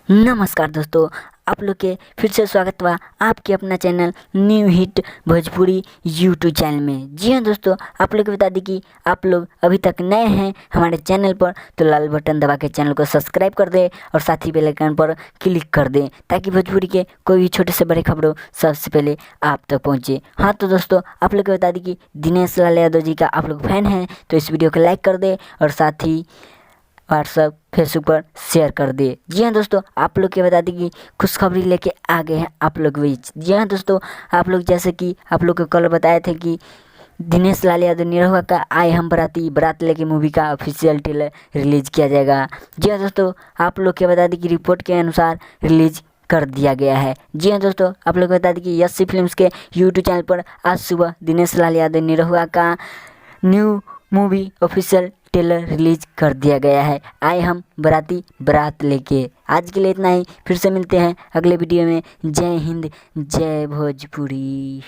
नमस्कार दोस्तों, आप लोग के फिर से स्वागत हुआ आपके अपना channel new hit Bhojpuri YouTube channel में। जी हाँ दोस्तों, आप लोग को बता दें कि आप लोग अभी तक नए हैं हमारे चैनल पर तो लाल बटन दबा के चैनल को सब्सक्राइब कर दें और साथ ही बेल आइकन पर क्लिक कर दें ताकि भोजपुरी के कोई भी छोटे से बड़े खबरों सबसे पहले आप तक पहुँचे। हाँ तो दोस्तों, आप लोग को बता दें कि दिनेश लाल यादव जी का आप लोग फैन हैं तो इस वीडियो को लाइक कर दें और साथ ही व्हाट्सअप फेसबुक पर शेयर कर दे। जी हाँ दोस्तों, आप लोग के बता दें कि खुशखबरी लेके आ गए हैं आप लोग बीच। जी हाँ दोस्तों, आप लोग जैसे कि आप लोग को कल बताए थे कि दिनेश लाल यादव निरहुआ का आए हम बारात लेके मूवी का ऑफिशियल ट्रेलर रिलीज किया जाएगा। जी हाँ दोस्तों, आप लोग के बता दें कि रिपोर्ट के अनुसार रिलीज कर दिया गया है। जी हाँ दोस्तों, आप लोग को बता दें कि यस्सी फिल्म्स के यूट्यूब चैनल पर आज सुबह दिनेश लाल यादव निरहुआ का new movie official trailer release कर दिया गया है। आए हम बारात लेके। आज के लिए इतना ही, फिर से मिलते हैं अगले वीडियो में। जय हिंद, जय भोजपुरी।